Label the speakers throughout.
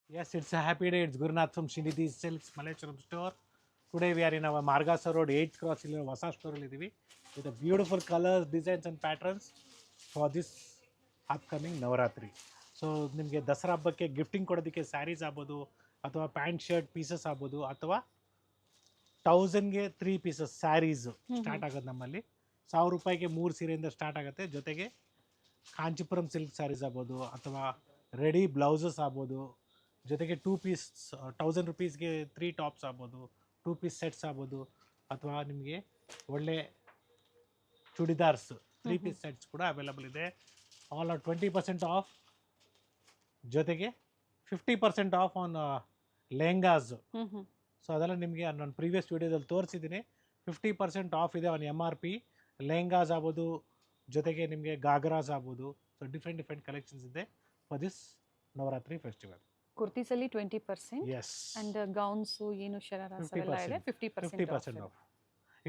Speaker 1: Yes, it's a happy day. It's Gurunath from Srinidhi Silks Malechuram store. Today we are in our Margasa Road 8th cross ಇಲ್ಲಿ ಹೊಸ ಸ್ಟೋರಲ್ಲಿ ಇದ್ದೀವಿ with the beautiful colors, designs and patterns for this upcoming Navratri. So ನಿಮಗೆ ದಸರಾ ಹಬ್ಬಕ್ಕೆ gifting ಕೊಡೋದಕ್ಕೆ ಸ್ಯಾರೀಸ್ ಆಗ್ಬೋದು ಅಥವಾ pant shirt pieces ಆಗ್ಬೋದು ಅಥವಾ 1000ಗೆ 3 ಪೀಸಸ್ ಸ್ಯಾರೀಸು ಸ್ಟಾರ್ಟ್ ಆಗೋದು ನಮ್ಮಲ್ಲಿ. 1000 ರೂಪಾಯಿಗೆ 3 ಸೀರೆಯಿಂದ ಸ್ಟಾರ್ಟ್ ಆಗುತ್ತೆ. ಜೊತೆಗೆ ಕಾಂಚಿಪುರಂ ಸಿಲ್ಕ್ ಸ್ಯಾರೀಸ್ ಆಗ್ಬೋದು ಅಥವಾ ರೆಡಿ ಬ್ಲೌಸಸ್ ಆಗ್ಬೋದು, ಜೊತೆಗೆ 2 ಪೀಸ್ 1000 ರುಪೀಸ್ಗೆ 3 ಟಾಪ್ಸ್ ಆಗ್ಬೋದು, 2 ಪೀಸ್ ಸೆಟ್ಸ್ ಆಗ್ಬೋದು, ಅಥವಾ ನಿಮಗೆ ಒಳ್ಳೆ ಚೂಡಿದಾರ್ಸ್ 3 ಪೀಸ್ ಸೆಟ್ಸ್ ಕೂಡ ಅವೈಲಬಲ್ ಇದೆ. ಆಲ್ ಆರ್ 20% ಆಫ್, ಜೊತೆಗೆ 50% ಆಫ್ ಆನ್ ಲೆಹಂಗಾಸ್. ಸೊ ಅದೆಲ್ಲ ನಿಮಗೆ ನಾನು ಪ್ರೀವಿಯಸ್ ವೀಡಿಯೋದಲ್ಲಿ ತೋರಿಸಿದ್ದೀನಿ. 50% ಆಫ್ ಇದೆ ಆನ್ MRP. ಲೆಹಂಗಾಸ್ ಆಗ್ಬೋದು, ಜೊತೆಗೆ ನಿಮಗೆ ಗಾಗ್ರಾಸ್ ಆಗ್ಬೋದು. ಸೊ ಡಿಫ್ರೆಂಟ್ ಕಲೆಕ್ಷನ್ಸ್ ಇದೆ for this Navratri festival.
Speaker 2: Kurtis ಅಲ್ಲಿ 20%
Speaker 1: ಎಸ್,
Speaker 2: ಅಂಡ್ ಗೌನ್ಸ್ ಏನು ಶರಾರಾಸ್ ಎಲ್ಲ ಇದೆ
Speaker 1: 50% off.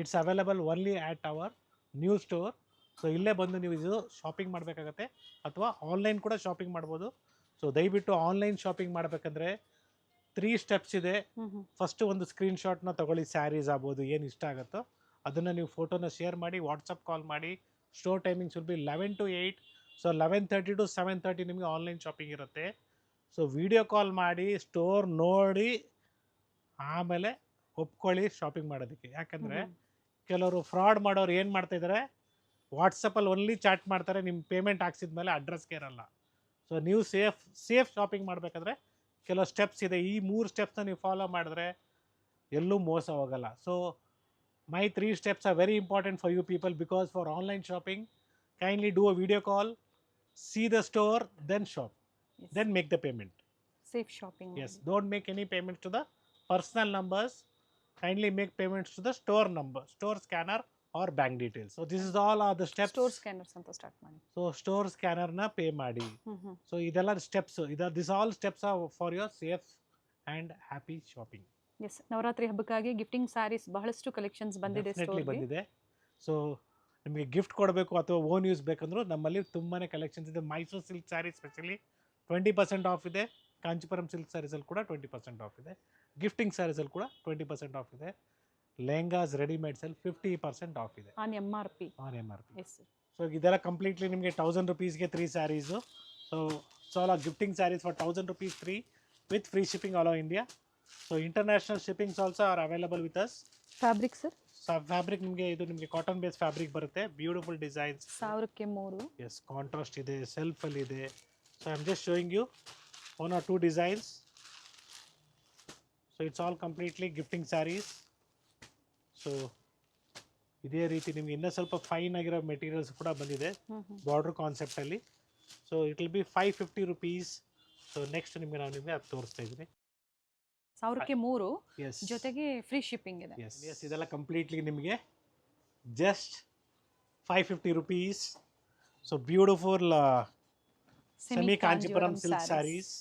Speaker 1: It's available only at our new store. So ಇಲ್ಲೇ ಬಂದು ನೀವು ಇದು ಶಾಪಿಂಗ್ ಮಾಡಬೇಕಾಗತ್ತೆ ಅಥವಾ ಆನ್ಲೈನ್ ಕೂಡ ಶಾಪಿಂಗ್ ಮಾಡ್ಬೋದು. ಸೊ ದಯವಿಟ್ಟು ಆನ್ಲೈನ್ ಶಾಪಿಂಗ್ ಮಾಡಬೇಕಂದ್ರೆ 3 ಸ್ಟೆಪ್ಸ್ ಇದೆ. ಫಸ್ಟ್ ಒಂದು ಸ್ಕ್ರೀನ್ಶಾಟ್ನ ತೊಗೊಳ್ಳಿ, ಸ್ಯಾರೀಸ್ ಆಗ್ಬೋದು ಏನು ಇಷ್ಟ ಆಗುತ್ತೋ ಅದನ್ನು ನೀವು ಫೋಟೋನ ಶೇರ್ ಮಾಡಿ, ವಾಟ್ಸಪ್ ಕಾಲ್ ಮಾಡಿ. Store timings will be 11 to 8. So 11:30 to 7:30 ನಿಮಗೆ ಆನ್ಲೈನ್ ಶಾಪಿಂಗ್ ಇರುತ್ತೆ. ಸೊ ವಿಡಿಯೋ ಕಾಲ್ ಮಾಡಿ, ಸ್ಟೋರ್ ನೋಡಿ, ಆಮೇಲೆ ಒಪ್ಕೊಳ್ಳಿ ಶಾಪಿಂಗ್ ಮಾಡೋದಕ್ಕೆ. ಯಾಕಂದರೆ ಕೆಲವರು ಫ್ರಾಡ್ ಮಾಡೋರು ಏನು ಮಾಡ್ತಾಯಿದ್ದಾರೆ, ವಾಟ್ಸಪ್ಪಲ್ಲಿ ಓನ್ಲಿ ಚಾಟ್ ಮಾಡ್ತಾರೆ, ನಿಮ್ಮ ಪೇಮೆಂಟ್ ಹಾಕ್ಸಿದ್ಮೇಲೆ ಅಡ್ರೆಸ್ಗೆ ಇರಲ್ಲ. ಸೊ ನೀವು ಸೇಫ್ ಶಾಪಿಂಗ್ ಮಾಡಬೇಕಾದ್ರೆ ಕೆಲವು ಸ್ಟೆಪ್ಸ್ ಇದೆ. ಈ 3 ಸ್ಟೆಪ್ಸ್ನ ನೀವು ಫಾಲೋ ಮಾಡಿದ್ರೆ ಎಲ್ಲೂ ಮೋಸ ಹೋಗಲ್ಲ. So my 3 steps are very important for you people, because for online shopping, kindly do a video call, see the store, then shop, then make the payment.
Speaker 2: Safe shopping.
Speaker 1: Yes, don't make any payments to the personal numbers. Kindly make payments to the store number, store scanner or bank details. So this is all are the steps.
Speaker 2: Store scanners ಅಂತ start ಮಾಡಿ.
Speaker 1: So store scanner na pay ಮಾಡಿ. So ಇದೆಲ್ಲ steps. This all steps are for your safe and happy shopping.
Speaker 2: Yes, Navratri ಹಬ್ಬಕ್ಕಾಗಿ gifting sarees ಬಹಳಷ್ಟು collections ಬಂದಿದೆ
Speaker 1: definitely ಬಂದಿದೆ. So ನಿಮಗೆ gift ಕೊಡಬೇಕು ಅಥವಾ ಓನ್ ಯೂಸ್ ಬೇಕಂದ್ರೂ ನಮ್ಮಲ್ಲಿ ತುಂಬಾ ಕಲೆಕ್ಷನ್ಸ್ ಇದೆ. Mysuru silk sari specially 20% off ಇದೆ. ಕಾಂಚಿಪುರಂ ಸಿಲ್ಕ್ ಸ್ಯಾರೀಸಲ್ಲಿ ಕೂಡ 20% ಆಫ್ ಇದೆ. ಗಿಫ್ಟಿಂಗ್ ಸ್ಯಾರೀಸಲ್ಲಿ ಕೂಡ 20% ಆಫ್ ಇದೆ. ಲೆಹಂಗಾಸ್ ರೆಡಿಮೇಡ್ಸಲ್ಲಿ 50% ಆಫ್ ಇದೆ
Speaker 2: on MRP. Yes sir.
Speaker 1: So ಇದೆಲ್ಲ ಕಂಪ್ಲೀಟ್ಲಿ ನಿಮಗೆ 1000 ರುಪೀಸ್ಗೆ 3 sarees. So all are gifting sarees for 1000 rupees 3 with free shipping all over India. So international shippings also are available with us.
Speaker 2: Fabric sir,
Speaker 1: fabric ನಿಮಗೆ cotton base fabric ಬರುತ್ತೆ. Beautiful designs.
Speaker 2: 1000ಕ್ಕೆ 3.
Speaker 1: Yes, contrast ಇದೆ, ಸೆಲ್ಫಲ್ಲಿ ಇದೆ. So I am just showing you 1 or 2 designs. So it's all completely gifting saris. So ಇದೇ ರೀತಿ ನಿಮ್ಗೆ ಇನ್ನೂ ಸ್ವಲ್ಪ ಫೈನ್ ಆಗಿರೋ ಮೆಟೀರಿಯಲ್ಸ್ ಕೂಡ ಬಂದಿದೆ ಬಾರ್ಡರ್ ಕಾನ್ಸೆಪ್ಟಲ್ಲಿ. So it will be 550 rupees. So next ನಿಮಗೆ ಅದು ತೋರಿಸ್ತಾ ಇದ್ದೀನಿ.
Speaker 2: 1000ಕ್ಕೆ 3
Speaker 1: ಎಸ್,
Speaker 2: ಜೊತೆಗೆ ಫ್ರೀ ಶಿಪ್ಪಿಂಗ್ ಇದೆ.
Speaker 1: ಎಸ್ ಇದೆಲ್ಲ ಕಂಪ್ಲೀಟ್ಲಿ ನಿಮಗೆ just 550 rupees. So beautiful semi Kanchipuram silk sarees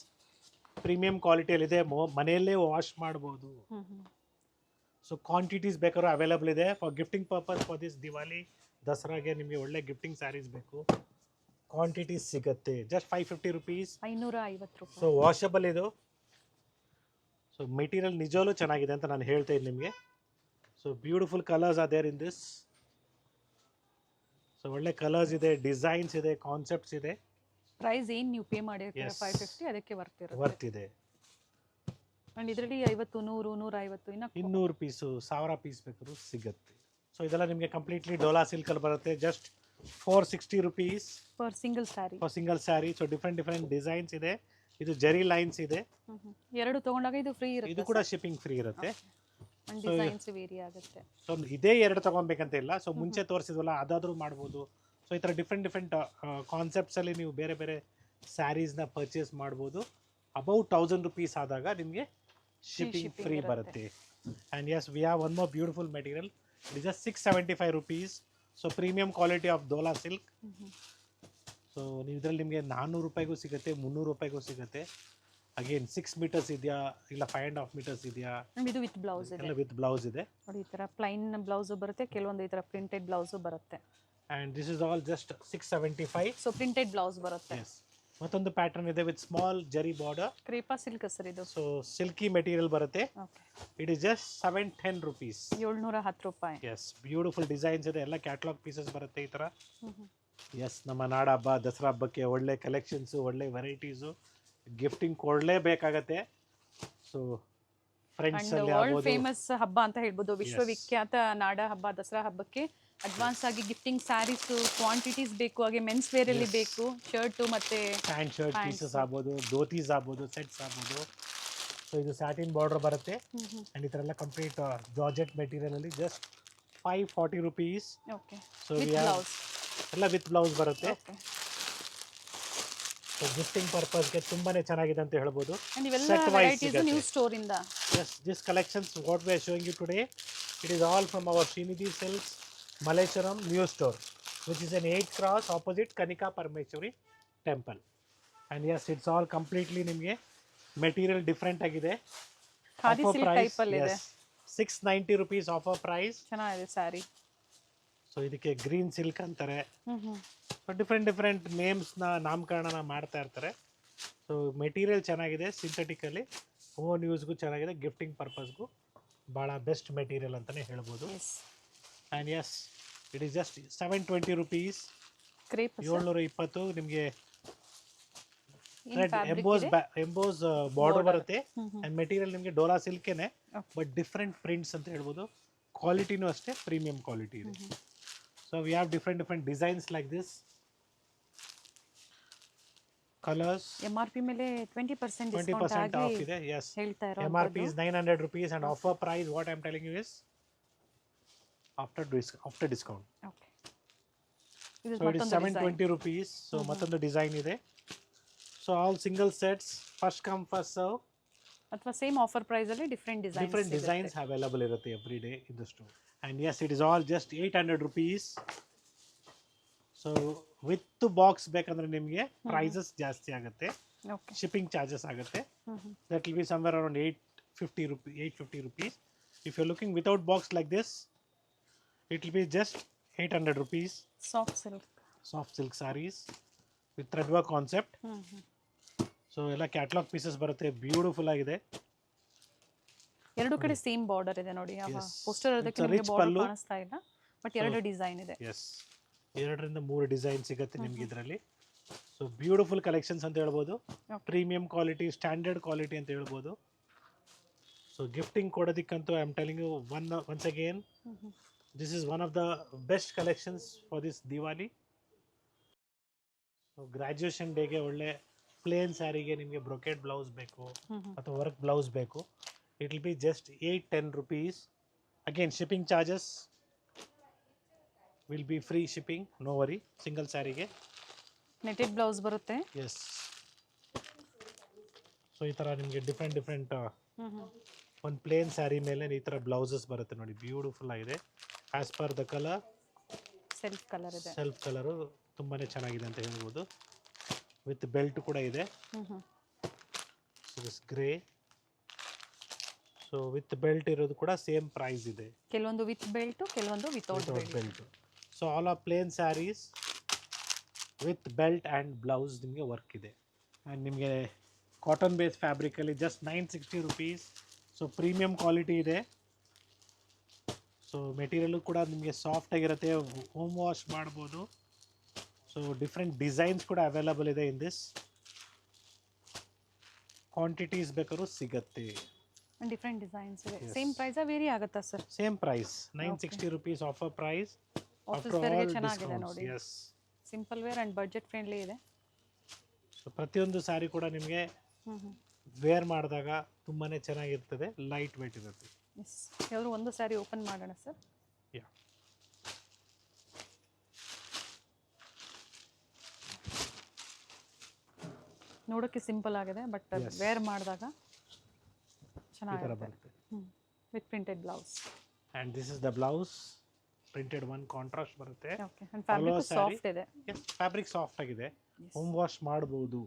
Speaker 1: premium ಕ್ವಾಲಿಟಿಯಲ್ಲಿದೆ. ಮನೆಯಲ್ಲೇ ವಾಶ್ ಮಾಡ್ಬೋದು. ಸೊ ಕ್ವಾಂಟಿಟೀಸ್ ಬೇಕಾದ್ರೂ ಅವೈಲಬಲ್ ಇದೆ for gifting purpose. For this Diwali ದಸರಾಗೆ ನಿಮಗೆ ಒಳ್ಳೆ ಗಿಫ್ಟಿಂಗ್ ಸ್ಯಾರೀಸ್ ಬೇಕು, ಕ್ವಾಂಟಿಟೀಸ್ ಸಿಗುತ್ತೆ. Just 550 rupees.
Speaker 2: 550 ರೂಪಾಯಿ.
Speaker 1: ಸೊ ವಾಷಬಲ್ ಇದು. ಸೊ ಮೆಟೀರಿಯಲ್ ನಿಜವೂ ಚೆನ್ನಾಗಿದೆ ಅಂತ ನಾನು ಹೇಳ್ತಾ ಇದ್ದೀನಿ ನಿಮಗೆ. So beautiful colours are there in this. So ಒಳ್ಳೆ ಕಲರ್ಸ್ ಇದೆ, ಡಿಸೈನ್ಸ್ ಇದೆ, ಕಾನ್ಸೆಪ್ಟ್ಸ್ ಇದೆ.
Speaker 2: ಪ್ರೈಸ್ ಏನು ನೀವು ಪೇ ಮಾಡಿರ್ತೀರ 550 ಅದಕ್ಕೆ
Speaker 1: ವರ್ತ್ ಇದೆ.
Speaker 2: ಅಂಡ್ ಇದರಲ್ಲಿ 50, 100, 150 ಇನ್ನ
Speaker 1: 200 ಪೀಸು 1000 ಪೀಸ್ ಬೇಕಾದ್ರೂ ಸಿಗುತ್ತೆ. ಸೊ ಇದೆಲ್ಲ ನಿಮಗೆ ಕಂಪ್ಲೀಟ್ಲಿ ಡೋಲಾ ಸಿಲ್ಕಲ್ಲಿ ಬರುತ್ತೆ. Just 460 rupees
Speaker 2: per single sari.
Speaker 1: For single sari. So different designs ಇದೆ. ಇದು ಜರಿ ಲೈನ್ಸ್ ಇದೆ.
Speaker 2: ಎರಡು ತಗೊಂಡಾಗ ಇದು ಫ್ರೀ ಇರುತ್ತೆ.
Speaker 1: ಇದು ಕೂಡ ಶಿಪ್ಪಿಂಗ್ ಫ್ರೀ ಇರುತ್ತೆ.
Speaker 2: ಅಂಡ್ ಡಿಸೈನ್ಸ್ ವೇರಿ ಆಗುತ್ತೆ.
Speaker 1: ಸೊ ಇದೇ 2 ತಗೊಬೇಕಂತ ಇಲ್ಲ. ಸೊ ಮುಂಚೆ ತೋರಿಸಿದ್ವಲ್ಲ ಅದಾದರೂ ಮಾಡ್ಬೋದು. ಸೊ ಈ ಥರ ಡಿಫ್ರೆಂಟ್ ಕಾನ್ಸೆಪ್ಟ್ಸಲ್ಲಿ ನೀವು ಬೇರೆ ಸ್ಯಾರೀಸ್ನ ಪರ್ಚೇಸ್ ಮಾಡ್ಬೋದು. ಅಬೌವ್ 1000 rupees ಆದಾಗ ನಿಮಗೆ ಶಿಪ್ಪಿಂಗ್ ಫ್ರೀ ಬರುತ್ತೆ. And yes, we have one more beautiful material. It is just 675 rupees. So premium quality of Dola silk. So ನೀವು ಇದರಲ್ಲಿ ನಿಮಗೆ 400 ರೂಪಾಯಿಗೂ ಸಿಗುತ್ತೆ, 300 ರೂಪಾಯಿಗೂ ಸಿಗುತ್ತೆ. ಅಗೇನ್ 6 ಮೀಟರ್ಸ್ ಇದೆಯಾ, ಇಲ್ಲ 5.5 ಮೀಟರ್ಸ್ ಇದೆಯಾ.
Speaker 2: ಇದು ವಿತ್ ಬ್ಲೌಸ್ ಇದೆ.
Speaker 1: ಎಲ್ಲ ವಿತ್ ಬ್ಲೌಸ್ ಇದೆ.
Speaker 2: ನೋಡಿ, ಈ ಥರ ಪ್ಲೈನ್ ಬ್ಲೌಸು ಬರುತ್ತೆ, ಕೆಲವೊಂದು ಈ ಥರ ಪ್ರಿಂಟೆಡ್ ಬ್ಲೌಸು ಬರುತ್ತೆ.
Speaker 1: And this is all just 675.
Speaker 2: So printed blouse ಬರುತ್ತೆ.
Speaker 1: ಎಸ್, ಮತ್ತೊಂದು ಪ್ಯಾಟರ್ನ್ ಇದೆ ವಿತ್ ಸ್ಮಾಲ್ ಜರಿ ಬಾರ್ಡರ್.
Speaker 2: ಕ್ರೇಪಾ ಸಿಲ್ಕ್ ಸರ್ ಇದು.
Speaker 1: ಸೊ ಸಿಲ್ಕಿ ಮೆಟೀರಿಯಲ್ ಬರುತ್ತೆ.
Speaker 2: Okay.
Speaker 1: It is just 710 rupees.
Speaker 2: 710 ರೂಪಾಯಿ.
Speaker 1: ಎಸ್, ಬ್ಯೂಟಿಫುಲ್ ಡಿಸೈನ್ಸ್ ಇದೆ, ಎಲ್ಲ ಕ್ಯಾಟ್ಲಾಗ್ ಪೀಸಸ್ ಬರುತ್ತೆ ಈ ಥರ.
Speaker 2: ಹ್ಮ್.
Speaker 1: ಎಸ್, ನಮ್ಮ ನಾಡ ಹಬ್ಬ ದಸರಾ ಹಬ್ಬಕ್ಕೆ ಒಳ್ಳೆ ಕಲೆಕ್ಷನ್ಸು, ಒಳ್ಳೆ ವೆರೈಟೀಸು, ಗಿಫ್ಟಿಂಗ್ ಕೊಡಲೇಬೇಕಾಗತ್ತೆ. ಸೊ ಫ್ರೆಂಡ್ಸ್ ಅಲ್ಲಿ
Speaker 2: ವರ್ಲ್ಡ್
Speaker 1: ಆಗ್ಬೋದು.
Speaker 2: ಫೇಮಸ್ ಹಬ್ಬ ಅಂತ ಹೇಳ್ಬೋದು, ವಿಶ್ವವಿಖ್ಯಾತ ನಾಡ ಹಬ್ಬ ದಸರಾ ಹಬ್ಬಕ್ಕೆ ಅಡ್ವಾನ್ಸ್ ಆಗಿ ಗಿಫ್ಟಿಂಗ್ ಸ್ಯಾರೀಸ್ ಕ್ವಾಂಟಿಟೀಸ್ ಬೇಕು, ಹಾಗೆ ಮೆನ್ಸ್ ವೇರ್ ಅಲ್ಲಿ ಬೇಕು, ಶರ್ಟ್ ಮತ್ತೆ
Speaker 1: ಪ್ಯಾಂಟ್ ಶರ್ಟ್ ಪೀಸಸ್ ಆಗ್ಬೋದು, ಧೋತೀಸ್ ಆಗ್ಬೋದು, ಸೆಟ್ಸ್ ಆಗ್ಬೋದು. ಸೊ ಇದು ಸ್ಯಾಟಿನ್ ಬಾರ್ಡರ್ ಬರುತ್ತೆ ಅಂಡ್ ಈ ಥರ ಎಲ್ಲ ಕಂಪ್ಲೀಟ್ ಜಾರ್ಜೆಟ್ ಮೆಟೀರಿಯಲ್ ಅಲ್ಲಿ just 540 rupees.
Speaker 2: Okay.
Speaker 1: So
Speaker 2: with blouse.
Speaker 1: ಎಲ್ಲ ವಿತ್ ಬ್ಲೌಸ್ ಬರುತ್ತೆ.
Speaker 2: ಓಕೆ.
Speaker 1: ಸೊ ಗಿಫ್ಟಿಂಗ್ ಪರ್ಪಸ್ಗೆ ತುಂಬಾನೇ ಚೆನ್ನಾಗಿದೆ ಅಂತ ಹೇಳ್ಬೋದು.
Speaker 2: ಅಂಡ್ ಇವೆಲ್ಲ
Speaker 1: Set wise
Speaker 2: ವೆರೈಟೀಸ್
Speaker 1: ಸಿಗತ್ತೆ.
Speaker 2: ನ್ಯೂ ಸ್ಟೋರ್ ಇಂದ.
Speaker 1: Yes, this collections what we are showing you today, it is all from our Srinidhi Silks Malecharam new store, which is an 8 cross opposite Kanika Parmeshwari temple. And yes, it's all completely ನಿಮಗೆ material different ಆಗಿದೆ.
Speaker 2: Khadi
Speaker 1: Offer
Speaker 2: silk
Speaker 1: price,
Speaker 2: type ಅಲ್ಲಿ ಇದೆ.
Speaker 1: yes, 690 rupees offer price.
Speaker 2: ಚೆನ್ನಾಗಿದೆ sari.
Speaker 1: So ಇದಕ್ಕೆ green silk ಅಂತಾರೆ.
Speaker 2: Hmm.
Speaker 1: So different ನೇಮ್ಸ್ನ ನಾಮಕರಣನ ಮಾಡ್ತಾ ಇರ್ತಾರೆ. ಸೊ ಮೆಟೀರಿಯಲ್ ಚೆನ್ನಾಗಿದೆ, ಸಿಂಥೆಟಿಕಲಿ ಓನ್ ಯೂಸ್ಗೂ ಚೆನ್ನಾಗಿದೆ, ಗಿಫ್ಟಿಂಗ್ ಪರ್ಪಸ್ಗೂ ಭಾಳ ಬೆಸ್ಟ್ ಮೆಟೀರಿಯಲ್ ಅಂತಲೇ ಹೇಳ್ಬೋದು.
Speaker 2: Yes.
Speaker 1: And yes, it is just 720 rupees.
Speaker 2: Crepe
Speaker 1: 720 ನಿಮಗೆ
Speaker 2: in
Speaker 1: red
Speaker 2: fabric
Speaker 1: emboss border ಬರುತ್ತೆ.
Speaker 2: ಹ್ಮ್.
Speaker 1: ಆ್ಯಂಡ್ ಮೆಟೀರಿಯಲ್ ನಿಮಗೆ Dola ಸಿಲ್ಕೇನೆ,
Speaker 2: Okay.
Speaker 1: But different prints ಅಂತ ಹೇಳ್ಬೋದು. ಕ್ವಾಲಿಟಿನೂ ಅಷ್ಟೇ ಪ್ರೀಮಿಯಂ ಕ್ವಾಲಿಟಿ ಇದೆ. So we have different designs like this, colours.
Speaker 2: MRP ಮೇಲೆ 20% discount
Speaker 1: 20%
Speaker 2: ಆಗಿ
Speaker 1: of ಇದೆ. ಎಸ್,
Speaker 2: ಹೇಳ್ತಾ
Speaker 1: MRP
Speaker 2: ಇರೋದು.
Speaker 1: is 900 rupees and offer price what I am telling you is after discount.
Speaker 2: Okay. ಇದು
Speaker 1: So it is
Speaker 2: ಮತ್ತೊಂದು design.
Speaker 1: 720 rupees. So ಮತ್ತೊಂದು design ಇದೆ. So all single sets, first come first serve.
Speaker 2: ಅಥವಾ same offer price ಅಲ್ಲಿ different
Speaker 1: Different designs available ಇರುತ್ತೆ every day in the store. And yes, it is all just 800 rupees. So with the box ಬೇಕಂದ್ರೆ ನಿಮಗೆ prices ಜಾಸ್ತಿ ಆಗುತ್ತೆ,
Speaker 2: okay.
Speaker 1: Shipping charges ಆಗುತ್ತೆ. That will be somewhere around 850 rupees. If you're looking without box like this, it will be just 800 rupees.
Speaker 2: Soft silk.
Speaker 1: Soft silk sarees with thread work concept. So ಎಲ್ಲ catalogue pieces ಬರುತ್ತೆ, beautiful ಆಗಿದೆ.
Speaker 2: ಎರಡು ಕಡೆ same border ಇದೆ ನೋಡಿ.
Speaker 1: Yes.
Speaker 2: Poster
Speaker 1: It's
Speaker 2: ಅದಕ್ಕೆ
Speaker 1: a
Speaker 2: ನಿಮಗೆ
Speaker 1: rich
Speaker 2: border
Speaker 1: pallu.
Speaker 2: ಕಾಣಿಸ್ತಾ ಇಲ್ಲ, ಬಟ್ ಎರಡು ಡಿಸೈನ್ ಇದೆ.
Speaker 1: ಎಸ್, 2-3 ಡಿಸೈನ್ ಸಿಗುತ್ತೆ ನಿಮ್ಗೆ ಇದರಲ್ಲಿ. ಸೊ ಬ್ಯೂಟಿಫುಲ್ ಕಲೆಕ್ಷನ್ಸ್ ಅಂತ ಹೇಳ್ಬೋದು, ಪ್ರೀಮಿಯಂ ಕ್ವಾಲಿಟಿ, ಸ್ಟ್ಯಾಂಡರ್ಡ್ ಕ್ವಾಲಿಟಿ ಅಂತ ಹೇಳ್ಬೋದು. ಸೊ ಗಿಫ್ಟಿಂಗ್ ಕೊಡೋದಕ್ಕಂತೂ I am telling you once again, this is one of the best collections for this Diwali. So graduation ಡೇಗೆ ಒಳ್ಳೆ ಪ್ಲೇನ್ ಸ್ಯಾರಿಗೆ ನಿಮಗೆ ಬ್ರೊಕೆಟ್ ಬ್ಲೌಸ್ ಬೇಕು ಅಥವಾ ವರ್ಕ್ ಬ್ಲೌಸ್ ಬೇಕು, it will be just 810 rupees. Again shipping charges will be free shipping, no worry. Single ಸ್ಯಾರಿಗೆ
Speaker 2: netted blouse ಬರುತ್ತೆ.
Speaker 1: Yes. So ಈ ಥರ ನಿಮಗೆ ಡಿಫ್ರೆಂಟ್ ಒಂದು ಪ್ಲೇನ್ ಸ್ಯಾರಿ ಮೇಲೆ ಈ ಥರ ಬ್ಲೌಸಸ್ ಬರುತ್ತೆ ನೋಡಿ, ಬ್ಯೂಟಿಫುಲ್ ಆಗಿದೆ. As per the colour,
Speaker 2: self colour ಇದೆ.
Speaker 1: ಸೆಲ್ಫ್ ಕಲರು ತುಂಬಾ ಚೆನ್ನಾಗಿದೆ ಅಂತ ಹೇಳ್ಬೋದು. ವಿತ್ ಬೆಲ್ಟ್ ಕೂಡ ಇದೆ. So this grey, so with belt ಇರೋದು ಕೂಡ ಸೇಮ್ ಪ್ರೈಸ್ ಇದೆ.
Speaker 2: ಕೆಲವೊಂದು ವಿತ್ ಬೆಲ್ಟ್, ಕೆಲವೊಂದು without
Speaker 1: belt. So all are plain sarees with belt and blouse ನಿಮಗೆ ವರ್ಕ್ ಇದೆ. ಆ್ಯಂಡ್ ನಿಮಗೆ ಕಾಟನ್ ಬೇಸ್ ಫ್ಯಾಬ್ರಿಕಲ್ಲಿ just 960 rupees. So premium quality ಇದೆ. ಸೊ ಮೆಟೀರಿಯಲ್ಲು ಕೂಡ ನಿಮಗೆ ಸಾಫ್ಟ್ ಆಗಿರುತ್ತೆ, ಹೋಮ್ ವಾಶ್ ಮಾಡ್ಬೋದು. ಸೊ ಡಿಫ್ರೆಂಟ್ ಡಿಸೈನ್ಸ್ ಕೂಡ ಅವೈಲಬಲ್ ಇದೆ ಇನ್ ದಿಸ್. ಕ್ವಾಂಟಿಟೀಸ್ ಬೇಕಾದ್ರೂ ಸಿಗತ್ತೆ.
Speaker 2: ಡಿಫರೆಂಟ್ ಡಿಸೈನ್ಸ್ ಇದೆ. ಸೇಮ್ ಪ್ರೈಸಾ ವೇರಿ ಆಗುತ್ತಾ sir?
Speaker 1: Same price 960 rupees offer price.
Speaker 2: Office ವೇರ್ಗೆ ಚೆನ್ನಾಗಿದೆ ನೋಡಿ.
Speaker 1: Yes,
Speaker 2: simple wear and budget friendly ಇದೆ.
Speaker 1: ಸೊ ಪ್ರತಿಯೊಂದು ಸ್ಯಾರಿ ಕೂಡ ನಿಮಗೆ ವೇರ್ ಮಾಡಿದಾಗ ತುಂಬಾ ಚೆನ್ನಾಗಿರ್ತದೆ, ಲೈಟ್ ವೇಟ್ ಇರುತ್ತೆ.
Speaker 2: ಎಸ್. ಯಾವ್ದಾದ್ರು ಒಂದು ಸ್ಯಾರಿ ಓಪನ್ ಮಾಡೋಣ ಸರ್.
Speaker 1: ಯಾ,
Speaker 2: ನೋಡೋಕ್ಕೆ ಸಿಂಪಲ್ ಆಗಿದೆ, ಬಟ್
Speaker 1: Yes.
Speaker 2: ವೇರ್ ಮಾಡಿದಾಗ
Speaker 1: ಈ ಥರ
Speaker 2: ಚೆನ್ನಾಗಿರುತ್ತೆ.
Speaker 1: ಬರುತ್ತೆ.
Speaker 2: With printed blouse.
Speaker 1: And this is the blouse, printed one contrast ಬರುತ್ತೆ.
Speaker 2: Okay. And fabric
Speaker 1: Follow saree.
Speaker 2: Soft ಇದೆ.
Speaker 1: ಎಸ್, ಫ್ಯಾಬ್ರಿಕ್ ಸಾಫ್ಟ್ ಆಗಿದೆ, ಹೋಮ್ ವಾಶ್ ಮಾಡ್ಬೋದು.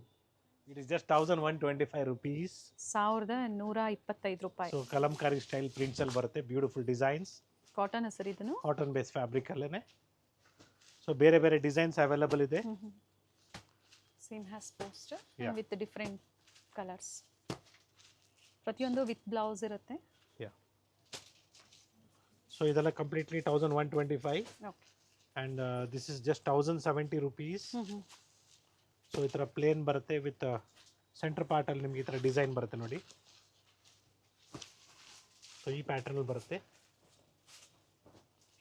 Speaker 1: It is just 1125 rupees.
Speaker 2: 1125 ರೂಪಾಯಿ.
Speaker 1: ಸೊ ಕಲಂಕಾರಿ ಸ್ಟೈಲ್ ಪ್ರಿಂಟ್ಸ್ ಅಲ್ಲಿ ಬರುತ್ತೆ, ಬ್ಯೂಟಿಫುಲ್ ಡಿಸೈನ್ಸ್.
Speaker 2: ಕಾಟನ್ ಸರ್ ಇದನ್ನು.
Speaker 1: Cotton base fabric ಅಲ್ಲೇ. So ಬೇರೆ ಬೇರೆ ಡಿಸೈನ್ಸ್ ಅವೈಲಬಲ್ ಇದೆ.
Speaker 2: Same has poster
Speaker 1: Yeah.
Speaker 2: With different colours. ಪ್ರತಿಯೊಂದು ವಿತ್ ಬ್ಲೌಸ್ ಇರುತ್ತೆ.
Speaker 1: Yeah. So ಇದೆಲ್ಲ completely 1125
Speaker 2: okay.
Speaker 1: and this is just 1070 rupees. So ಈ ಥರ ಪ್ಲೇನ್ ಬರುತ್ತೆ ವಿತ್ ಸೆಂಟರ್ ಪಾರ್ಟಲ್ಲಿ ನಿಮ್ಗೆ ಈ ಥರ ಡಿಸೈನ್ ಬರುತ್ತೆ ನೋಡಿ. ಸೊ ಈ ಪ್ಯಾಟರ್ನಲ್ಲಿ ಬರುತ್ತೆ.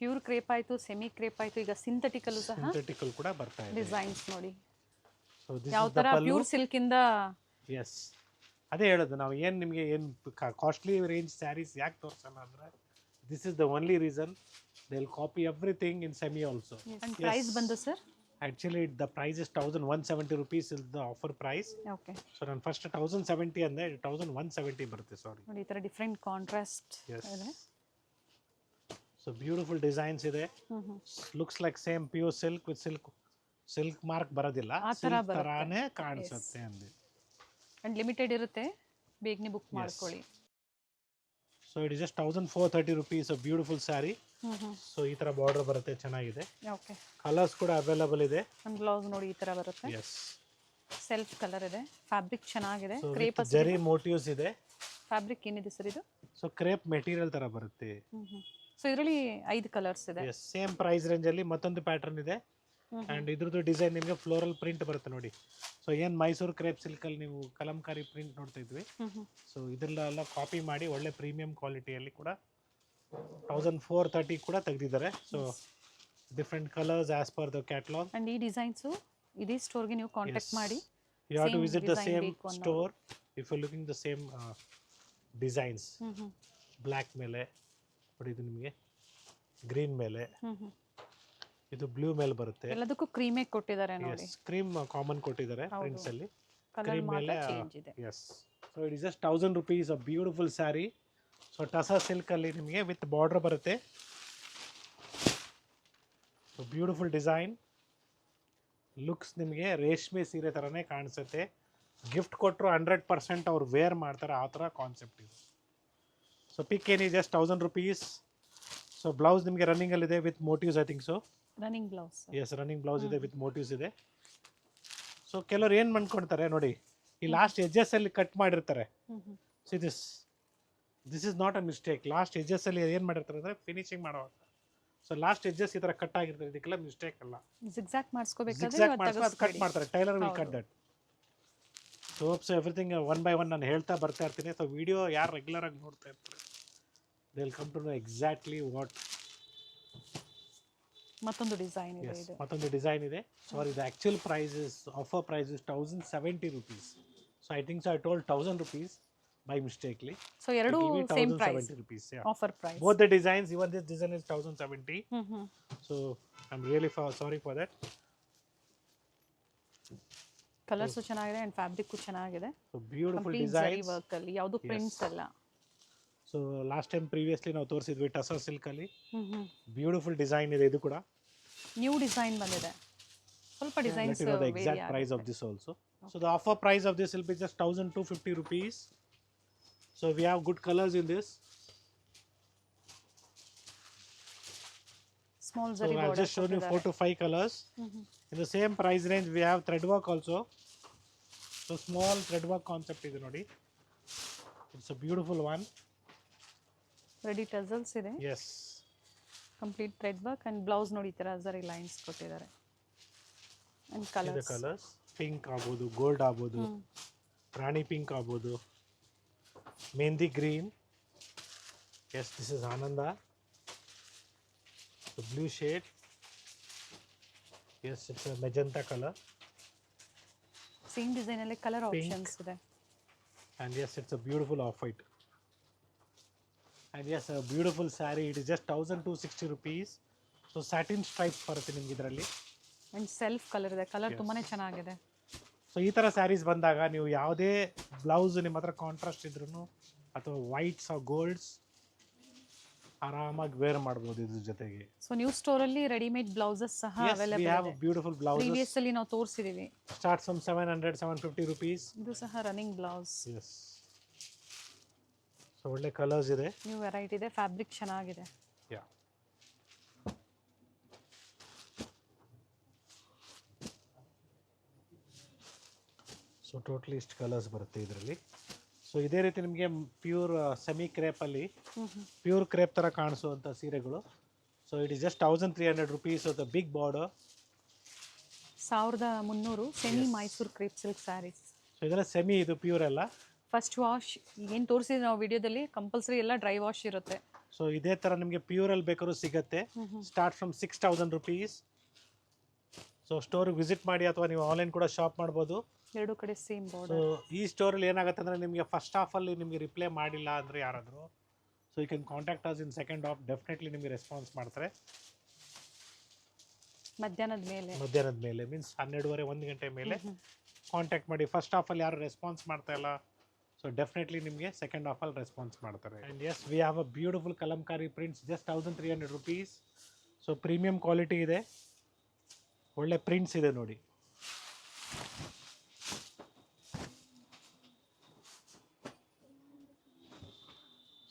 Speaker 2: ಪ್ಯೂರ್ ಕ್ರೇಪ್ ಆಯಿತು, ಸೆಮಿ ಕ್ರೇಪ್ ಆಯಿತು, ಈಗ ಸಿಂಥೆಟಿಕಲ್ಲೂ ಸಹ
Speaker 1: ಸಿಂಥೆಟಿಕಲ್ ಕೂಡ ಬರ್ತಾ ಇದೆ.
Speaker 2: ಡಿಸೈನ್ಸ್ ನೋಡಿ
Speaker 1: ಸೊ ದಿಸ್
Speaker 2: ಯಾವ
Speaker 1: ಇಸ್ ದ
Speaker 2: ಥರ
Speaker 1: ಪಲ್ಲು.
Speaker 2: ಪ್ಯೂರ್ ಸಿಲ್ಕಿಂದ.
Speaker 1: ಎಸ್, ಅದೇ ಹೇಳೋದು ನಾವು ಏನು ನಿಮಗೆ ಏನು ಕಾಸ್ಟ್ಲಿ ರೇಂಜ್ ಸ್ಯಾರೀಸ್ ಯಾಕೆ ತೋರಿಸಲ್ಲ ಅಂದರೆ this is the only reason. They will copy everything in semi also.
Speaker 2: And price ಬಂದು sir
Speaker 1: actually the price is 1170 rupees is the offer price.
Speaker 2: Okay.
Speaker 1: So ನಾನು ಫಸ್ಟ್ 1070 ಅಂದೆ, 1170 ಬರುತ್ತೆ. ಸಾರಿ
Speaker 2: ನೋಡಿ ಈ ಥರ ಡಿಫ್ರೆಂಟ್ ಕಾಂಟ್ರಾಸ್ಟ್
Speaker 1: ಎಸ್.
Speaker 2: ಇದೆ.
Speaker 1: So beautiful designs ಇದೆ. Looks like same pure silk with silk mark ಬರೋದಿಲ್ಲ,
Speaker 2: ಆ ಥರ
Speaker 1: ಸಿಲ್ಕ್
Speaker 2: ಬರುತ್ತೆ.
Speaker 1: ಥರಾನೇ ಕಾಣಿಸುತ್ತೆ ಅಂದೆ.
Speaker 2: ಅಂಡ್ ಲಿಮಿಟೆಡ್ ಇರುತ್ತೆ, ಬೇಗನೆ ಬುಕ್ ಮಾಡ್ಕೊಳ್ಳಿ.
Speaker 1: So it is just 1430 rupees a beautiful sari. So ಈ ಥರ ಬಾರ್ಡರ್ ಬರುತ್ತೆ, ಚೆನ್ನಾಗಿದೆ.
Speaker 2: ಓಕೆ.
Speaker 1: ಕಲರ್ಸ್ ಕೂಡ ಅವೈಲಬಲ್ ಇದೆ.
Speaker 2: ಒಂದು ಬ್ಲೌಸ್ ನೋಡಿ ಈ ಥರ ಬರುತ್ತೆ.
Speaker 1: ಎಸ್.
Speaker 2: ಸೆಲ್ಫ್ ಕಲರ್ ಇದೆ, ಫ್ಯಾಬ್ರಿಕ್ ಚೆನ್ನಾಗಿದೆ.
Speaker 1: ಸೊ
Speaker 2: ಕ್ರೇಪ್
Speaker 1: ಜರಿ ಮೋಟಿವ್ಸ್ ಇದೆ.
Speaker 2: ಫ್ಯಾಬ್ರಿಕ್ ಏನಿದೆ ಸರ್ ಇದು?
Speaker 1: ಸೊ ಕ್ರೇಪ್ ಮೆಟೀರಿಯಲ್ ಥರ ಬರುತ್ತೆ.
Speaker 2: ಸೊ ಇದರಲ್ಲಿ 5 ಕಲರ್ಸ್ ಇದೆ.
Speaker 1: ಎಸ್, ಸೇಮ್ ಪ್ರೈಸ್ ರೇಂಜಲ್ಲಿ ಮತ್ತೊಂದು ಪ್ಯಾಟರ್ನ್ ಇದೆ. ಆ್ಯಂಡ್ ಇದ್ರದ್ದು ಡಿಸೈನ್ ನಿಮಗೆ ಫ್ಲೋರಲ್ ಪ್ರಿಂಟ್ ಬರುತ್ತೆ ನೋಡಿ. ಸೊ ಏನು ಮೈಸೂರು ಕ್ರೇಪ್ ಸಿಲ್ಕಲ್ಲಿ ನೀವು ಕಲಂಕಾರಿ ಪ್ರಿಂಟ್ ನೋಡ್ತಾ ಇದ್ವಿ, ಸೊ ಇದರಲ್ಲೆಲ್ಲ ಕಾಪಿ ಮಾಡಿ ಒಳ್ಳೆ ಪ್ರೀಮಿಯಂ ಕ್ವಾಲಿಟಿಯಲ್ಲಿ ಕೂಡ 1430 ಕೂಡ ತೆಗೆದಿದ್ದಾರೆ. So different colours as per the catalogue.
Speaker 2: And ಈ ಡಿಸೈನ್ಸು ಇದೇ ಸ್ಟೋರ್ಗೆ ನೀವು ಕಾಂಟ್ಯಾಕ್ಟ್ ಮಾಡಿ.
Speaker 1: You have to
Speaker 2: Same
Speaker 1: visit the
Speaker 2: design
Speaker 1: same
Speaker 2: ಬೇಕು ಅನ್ನೋರು.
Speaker 1: Store if you looking the same designs. Black ಮೇಲೆ ನೋಡಿ, ಇದು ನಿಮಗೆ ಗ್ರೀನ್ ಮೇಲೆ, ಇದು ಬ್ಲೂ ಮೇಲೆ ಬರುತ್ತೆ.
Speaker 2: ಎಲ್ಲದಕ್ಕೂ ಕ್ರೀಮೇ ಕೊಟ್ಟಿದ್ದಾರೆ ನೋಡಿ.
Speaker 1: ಕ್ರೀಮ್ ಕಾಮನ್ ಕೊಟ್ಟಿದ್ದಾರೆ
Speaker 2: ಹೌದು.
Speaker 1: ಪ್ರಿಂಟ್ಸ್ ಅಲ್ಲಿ.
Speaker 2: ಕಲರ್
Speaker 1: ಕ್ರೀಮ್
Speaker 2: ಮಾತ್ರ
Speaker 1: ಮೇಲೆ
Speaker 2: ಚೇಂಜ್ ಇದೆ.
Speaker 1: Yes. So it is just 1000 rupees a beautiful sari. So tussar silk ಅಲ್ಲಿ ನಿಮಗೆ ವಿತ್ ಬಾರ್ಡರ್ ಬರುತ್ತೆ. So beautiful design. ಲುಕ್ಸ್ ನಿಮಗೆ ರೇಷ್ಮೆ ಸೀರೆ ಥರನೇ ಕಾಣಿಸುತ್ತೆ. ಗಿಫ್ಟ್ ಕೊಟ್ಟರು 100% ಅವ್ರು ವೇರ್ ಮಾಡ್ತಾರೆ, ಆ ಥರ ಕಾನ್ಸೆಪ್ಟ್ ಇದೆ. ಸೊ ಪಿಕ್ ಏನಿ ಜಸ್ಟ್ 1000 rupees. ಸೊ ಬ್ಲೌಸ್ ನಿಮಗೆ ರನ್ನಿಂಗಲ್ಲಿದೆ with motifs, I think so.
Speaker 2: Running blouse.
Speaker 1: Yes, running blouse ಇದೆ ವಿತ್ ಮೋಟಿವ್ಸ್ ಇದೆ. ಸೊ ಕೆಲವ್ರು ಏನು ಮಾಡ್ಕೊಳ್ತಾರೆ ನೋಡಿ, ಈ ಲಾಸ್ಟ್ ಎಡ್ಜಸ್ ಅಲ್ಲಿ ಕಟ್ ಮಾಡಿರ್ತಾರೆ. So this is not a mistake. Last edges ಅಲ್ಲಿ ಏನು ಮಾಡಿರ್ತಾರೆ ಅಂದರೆ ಫಿನಿಶಿಂಗ್ ಮಾಡುವಾಗ, ಸೊ ಲಾಸ್ಟ್ ಎಡ್ಜಸ್ ಈ ಥರ ಕಟ್ ಆಗಿರ್ತದೆ, ಇದಕ್ಕೆಲ್ಲ ಮಿಸ್ಟೇಕ್ ಅಲ್ಲ.
Speaker 2: ಜಿಗ್ಜಾಗ್ ಮಾಡಿಸ್ಕೋಬೇಕಾದ್ರೆ
Speaker 1: ಕಟ್ ಮಾಡ್ತಾರೆ, tailor will cut that. So everything one by one ನಾನು ಹೇಳ್ತಾ ಬರ್ತಾ ಇರ್ತೀನಿ. ಸೊ ವಿಡಿಯೋ ಯಾರು ರೆಗ್ಯುಲರ್ ಆಗಿ ನೋಡ್ತಾ ಇರ್ತಾರೆ, they will come to know exactly what.
Speaker 2: ಮತ್ತೊಂದು ಡಿಸೈನ್ ಇದೆ. ಇದು
Speaker 1: ಮತ್ತೊಂದು ಡಿಸೈನ್ ಇದೆ. Sorry, the actual price is offer price is 1070 rupees. So I think so I told 1000 rupees by mistakenly.
Speaker 2: So ಎರಡು same price,
Speaker 1: 1070 rupees. Yeah.
Speaker 2: Offer price.
Speaker 1: Both the designs, even this design is 1070. So I'm really sorry for that.
Speaker 2: Colours ಚೆನ್ನಾಗಿದೆ and fabric ಚೆನ್ನಾಗಿದೆ.
Speaker 1: So beautiful
Speaker 2: complete ಜರಿ
Speaker 1: designs.
Speaker 2: Work ಅಲ್ಲಿ, ಯಾವುದು prints ಅಲ್ಲ.
Speaker 1: So last time previously ನಾವು ತೋರಿಸಿದ್ವಿ tussar silk ಅಲ್ಲಿ. Beautiful design ಇದೆ ಇದು ಕೂಡ.
Speaker 2: ನ್ಯೂ ಡಿಸೈನ್ ಬಂದಿದೆ. ಸ್ವಲ್ಪ designs
Speaker 1: Let you know the exact price of this also. So the offer price of this will be just 1250 rupees. So we have good colors in this.
Speaker 2: Small
Speaker 1: So
Speaker 2: ಜರಿ
Speaker 1: I've
Speaker 2: border
Speaker 1: just shown you 4 to 5 colors. In the same price range we have thread work also. So small thread work concept ಇದೆ ನೋಡಿ. It's a beautiful one.
Speaker 2: Ready tassels ಇದೆ.
Speaker 1: Yes.
Speaker 2: Complete thread work and blouse ನೋಡಿ ಈ ತರ ಜರಿ lines ಕೊಟ್ಟಿದ್ದಾರೆ. And
Speaker 1: The
Speaker 2: colours
Speaker 1: colors pink ಆಗ್ಬೋದು, gold ಆಗ್ಬೋದು, ರಾಣಿ ಪಿಂಕ್ ಆಗ್ಬೋದು, mehndi green. Yes, this is Ananda. The blue shade. Yes, it's a magenta color.
Speaker 2: Same design ಅಲ್ಲಿ ಕಲರ್
Speaker 1: Pink.
Speaker 2: ಆಪ್ಷನ್ಸ್ ಇದೆ.
Speaker 1: And yes, it's a beautiful off-white. And yes, a beautiful saree. It is just 1260 rupees. So satin stripes ಬರುತ್ತೆ ನಿಮ್ಗೆ ಇದರಲ್ಲಿ.
Speaker 2: And self colour ಇದೆ. Colour ತುಂಬಾನೇ ಚೆನ್ನಾಗಿದೆ.
Speaker 1: So ಈ ಥರ ಸ್ಯಾರೀಸ್ ಬಂದಾಗ ನೀವು ಯಾವುದೇ ಬ್ಲೌಸ್ ನಿಮ್ಮ ಹತ್ರ ಕಾಂಟ್ರಾಸ್ಟ್ ಇದ್ರೂ ಅಥವಾ ವೈಟ್ಸ್ ಆ ಗೋಲ್ಡ್ಸ್ ಆರಾಮಾಗಿ ವೇರ್ ಮಾಡ್ಬೋದು ಇದ್ರ ಜೊತೆಗೆ.
Speaker 2: ಸೊ ನ್ಯೂ ಸ್ಟೋರ್ ಅಲ್ಲಿ ರೆಡಿಮೇಡ್ ಬ್ಲೌಸಸ್ ಸಹ
Speaker 1: Yes, we
Speaker 2: ಅವೈಲೇಬಲ್
Speaker 1: have
Speaker 2: ಇದೆ.
Speaker 1: beautiful blouses.
Speaker 2: ಪ್ರೀವಿಯಸ್ ಅಲ್ಲಿ ನಾವು ತೋರಿಸಿದೀವಿ.
Speaker 1: Starts from 700, 750 rupees.
Speaker 2: ಇದು ಸಹ ರನ್ನಿಂಗ್ ಬ್ಲೌಸ್.
Speaker 1: Yes. ಸೊ ಒಳ್ಳೆ ಕಲರ್ಸ್ ಇದೆ.
Speaker 2: ನ್ಯೂ ವೆರೈಟಿ ಇದೆ. ಫ್ಯಾಬ್ರಿಕ್ ಚೆನ್ನಾಗಿದೆ.
Speaker 1: Yeah. ಸೊ ಟೋಟಲಿ ಇಷ್ಟು ಕಲರ್ಸ್ ಬರುತ್ತೆ ಇದರಲ್ಲಿ. ಸೊ ಇದೇ ರೀತಿ ನಿಮಗೆ ಪ್ಯೂರ್ ಸೆಮಿ ಕ್ರೇಪಲ್ಲಿ ಪ್ಯೂರ್ ಕ್ರೇಪ್ ಥರ ಕಾಣಿಸುವಂಥ ಸೀರೆಗಳು. So it is just 1300 rupees with big border.
Speaker 2: 1300 semi Mysore crepe silk saris.
Speaker 1: So ಇದೆಲ್ಲ ಸೆಮಿ, ಇದು ಪ್ಯೂರ್ ಅಲ್ಲ.
Speaker 2: ಫಸ್ಟ್ ವಾಶ್ ಏನು ತೋರಿಸಿದ್ವಿ ನಾವು ವಿಡಿಯೋದಲ್ಲಿ, ಕಂಪಲ್ಸರಿ ಎಲ್ಲ ಡ್ರೈ ವಾಶ್ ಇರುತ್ತೆ.
Speaker 1: ಸೊ ಇದೇ ಥರ ನಿಮಗೆ ಪ್ಯೂರಲ್ಲಿ ಬೇಕಾದ್ರೂ ಸಿಗುತ್ತೆ. Start from 6000 rupees. ಸೊ ಸ್ಟೋರಿಗೆ ವಿಸಿಟ್ ಮಾಡಿ ಅಥವಾ ನೀವು ಆನ್ಲೈನ್ ಕೂಡ ಶಾಪ್ ಮಾಡ್ಬೋದು.
Speaker 2: ಎರಡು ಕಡೆ ಸೇಮ್
Speaker 1: ಸೊ
Speaker 2: ಬಾರ್ಡರ್.
Speaker 1: ಈ ಸ್ಟೋರಲ್ಲಿ ಏನಾಗುತ್ತೆ ಅಂದರೆ ನಿಮಗೆ ಫಸ್ಟ್ ಹಾಫಲ್ಲಿ ನಿಮಗೆ ರಿಪ್ಲೈ ಮಾಡಿಲ್ಲ ಅಂದರೆ ಯಾರಾದರೂ, so you can contact us in second half. Definitely ನಿಮಗೆ ರೆಸ್ಪಾನ್ಸ್ ಮಾಡ್ತಾರೆ
Speaker 2: ಮಧ್ಯಾಹ್ನದ
Speaker 1: ಮೇಲೆ ಮೀನ್ಸ್ 12:30 1 ಗಂಟೆ ಮೇಲೆ ಕಾಂಟ್ಯಾಕ್ಟ್ ಮಾಡಿ. ಫಸ್ಟ್ ಹಾಫಲ್ಲಿ ಯಾರು ರೆಸ್ಪಾನ್ಸ್ ಮಾಡ್ತಾ ಇಲ್ಲ, ಸೊ ಡೆಫಿನೆಟ್ಲಿ ನಿಮಗೆ ಸೆಕೆಂಡ್ ಹಾಫಲ್ಲಿ ರೆಸ್ಪಾನ್ಸ್ ಮಾಡ್ತಾರೆ. And yes we have a beautiful Kalamkari prints, just 1300 rupees. So premium quality ಇದೆ, ಒಳ್ಳೆ ಪ್ರಿಂಟ್ಸ್ ಇದೆ ನೋಡಿ.